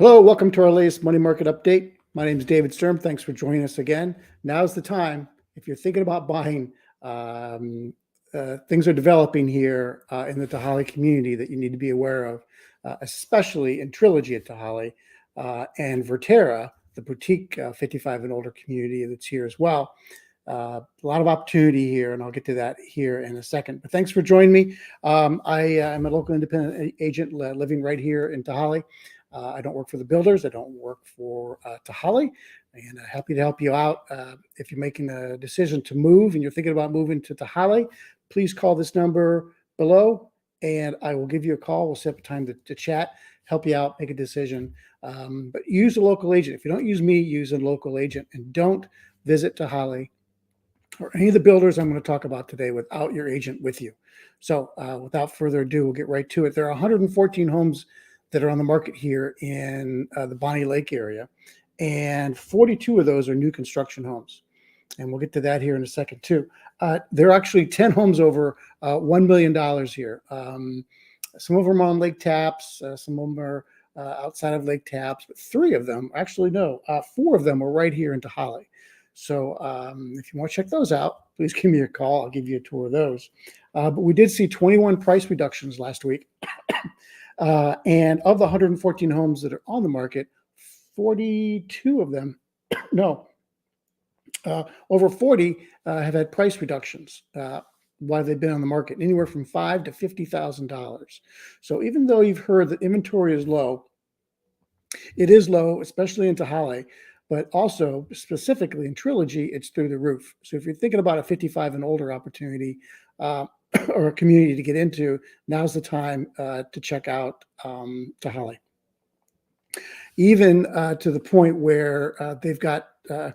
Hello, welcome to our latest money market update. My name is David Sturm. Thanks for joining us again. Now's the time. If you're thinking about buying, things are developing here in the Tehaleh community that you need to be aware of, especially in Trilogyat Tehaleh and Vertera, the boutique 55 and older community that's here as well. A lot of opportunity here, and I'll get to that here in a second. But thanks for joining me. I am a local independent agent living right here in Tehaleh. I don't work for the builders. I don't work for Tehaleh, and happy to help you out. If you're making a decision to move and you're thinking about moving to Tehaleh, please call this number below, and I will give you a call. We'll set up a time to chat, help you out, make a decision. But use a local agent. If you don't use me, use a local agent, and don't visit Tehaleh or any of the builders I'm going to talk about today without your agent with you. So without further ado, we'll get right to it. There are 114 homes that are on the market here in the Bonney Lake area, and 42 of those are new construction homes. And we'll get to that here in a second too. There are actually 10 homes over $1 million here. Some of them are on lake taps, some of them are outside of lake taps, but four of them are right here in Tehaleh. So if you want to check those out, please give me a call. I'll give you a tour of those. But we did see 21 price reductions last week. And of the 114 homes that are on the market, 42 of them, over 40 have had price reductions while they've been on the market, anywhere from $5,000 to $50,000. So even though you've heard that inventory is low, it is low, especially in Tehaleh, but also specifically in Trilogy, it's through the roof. So if you're thinking about a 55 and older opportunity, or a community to get into, now's the time to check out Tehaleh. Even to the point where they've got a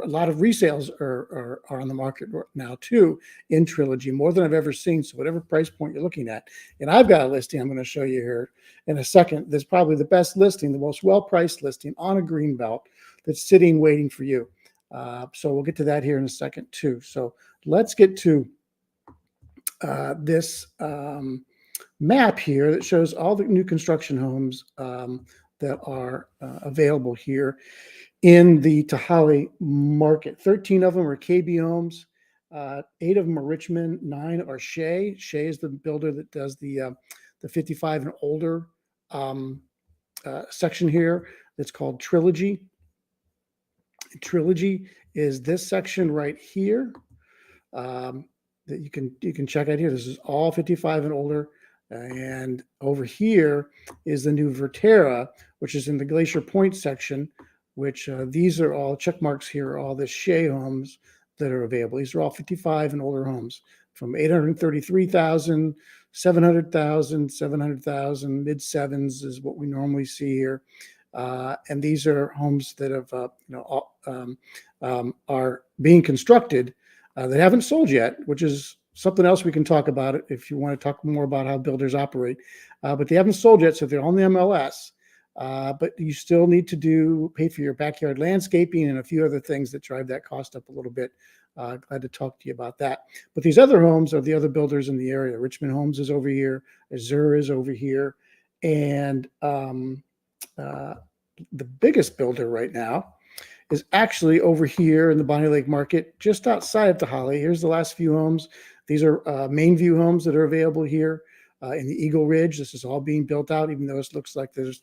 lot of resales are on the market now too in Trilogy, more than I've ever seen. So whatever price point you're looking at, and I've got a listing I'm going to show you here in a second. There's probably the best listing, the most well-priced listing on a green belt that's sitting waiting for you. So we'll get to that here in a second too. So let's get to this map here that shows all the new construction homes that are available here in the Tehaleh market. 13 of them are KB homes, 8 of them are Richmond, 9 are Shea. Shea is the builder that does the 55 and older section here that's called Trilogy. Trilogy is this section right here. That you can check out here. This is all 55 and older. And over here is the new Vertera, which is in the Glacier Point section, which these are all check marks here, are all the Shea homes that are available. These are all 55 and older homes from 833,000, 700,000, 700,000, mid sevens is what we normally see here. And these are homes that have, are being constructed that haven't sold yet, which is something else we can talk about it if you want to talk more about how builders operate. But they haven't sold yet, so they're on the MLS. But you still need to pay for your backyard landscaping and a few other things that drive that cost up a little bit. Glad to talk to you about that. But these other homes are the other builders in the area. Richmond Homes is over here. Azure is over here. And the biggest builder right now is actually over here in the Bonney Lake market, just outside of Tehaleh. Here's the last few homes. These are main view homes that are available here in the Eagle Ridge. This is all being built out, even though it looks like there's,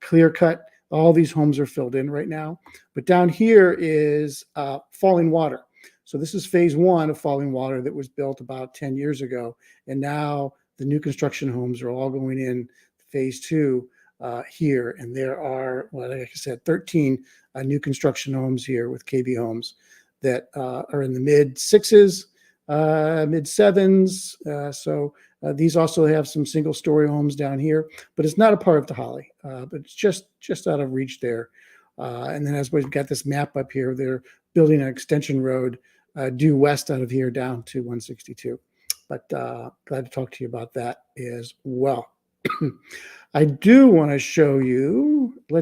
clear cut. All these homes are filled in right now. But down here is Falling Water. So this is phase 1 of Falling Water that was built about 10 years ago. And now the new construction homes are all going in phase 2 here. And there are, well, like I said, 13 new construction homes here with KB homes that are in the mid 6s, mid 7s. So these also have some single story homes down here, but it's not a part of Tehaleh, but it's just out of reach there. And then as we've got this map up here, they're building an extension road due west out of here down to 162. But glad to talk to you about that as well. I do want to show you, a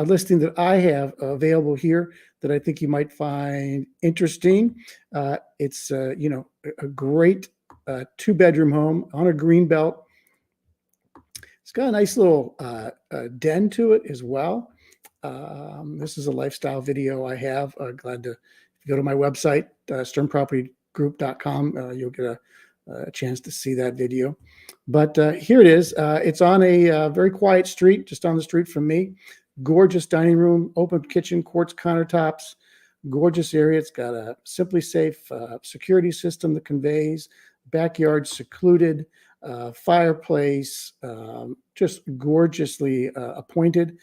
listing that I have available here that I think you might find interesting. It's, a great 2-bedroom home on a green belt. It's got a nice little den to it as well. This is a lifestyle video I have. Glad to, if you go to my website, sturmpropertygroup.com, you'll get a chance to see that video. But here it is. It's on a very quiet street, just down the street from me. Gorgeous dining room, open kitchen, quartz countertops, gorgeous area. It's got a Simply Safe security system that conveys, backyard secluded, fireplace, just gorgeously appointed,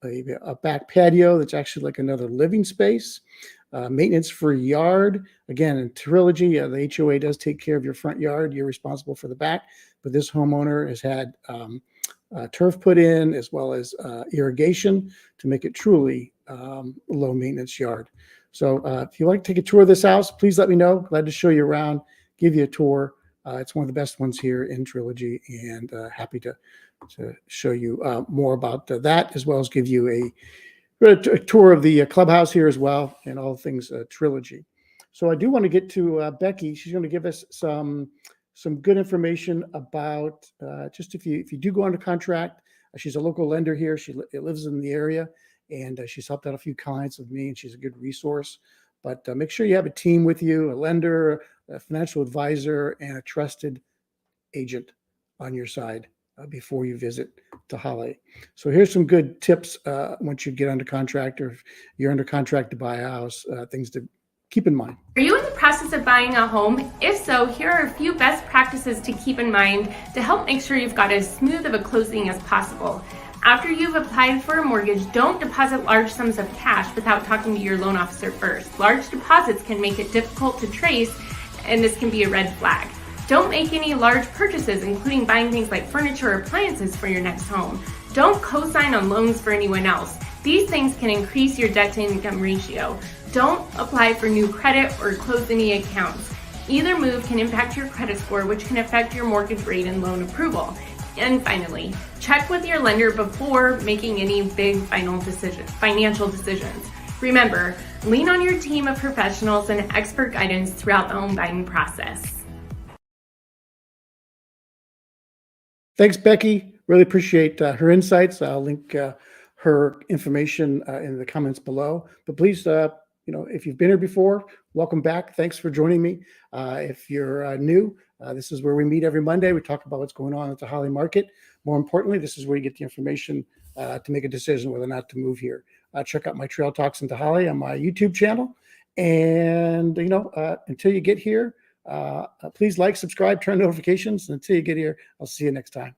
a back patio that's actually like another living space, maintenance-free yard. Again, in Trilogy, the HOA does take care of your front yard. You're responsible for the back, but this homeowner has had turf put in as well as irrigation to make it truly a low maintenance yard. So if you like to take a tour of this house, please let me know. Glad to show you around, give you a tour. It's one of the best ones here in Trilogy, and happy to show you more about that, as well as give you a tour of the clubhouse here as well, and all things Trilogy. So I do want to get to Becky. She's going to give us some good information about just if you do go under contract. She's a local lender here. She lives in the area, and she's helped out a few clients with me, and she's a good resource. But make sure you have a team with you, a lender, a financial advisor, and a trusted agent on your side before you visit Tehaleh. So here's some good tips once you get under contract, or if you're under contract to buy a house, things to keep in mind. Are you in the process of buying a home? If so, here are a few best practices to keep in mind to help make sure you've got as smooth of a closing as possible. After you've applied for a mortgage, don't deposit large sums of cash without talking to your loan officer first. Large deposits can make it difficult to trace, and this can be a red flag. Don't make any large purchases, including buying things like furniture or appliances for your next home. Don't co-sign on loans for anyone else. These things can increase your debt-to-income ratio. Don't apply for new credit or close any accounts. Either move can impact your credit score, which can affect your mortgage rate and loan approval. And finally, check with your lender before making any big financial decisions. Remember, lean on your team of professionals and expert guidance throughout the home buying process. Thanks, Becky. Really appreciate her insights. I'll link her information in the comments below. But please, if you've been here before, welcome back. Thanks for joining me. If you're new, this is where we meet every Monday. We talk about what's going on at the Tehaleh market. More importantly, this is where you get the information to make a decision whether or not to move here. Check out my Trail Talks in Tehaleh on my YouTube channel. And, until you get here, please like, subscribe, turn notifications. And until you get here, I'll see you next time.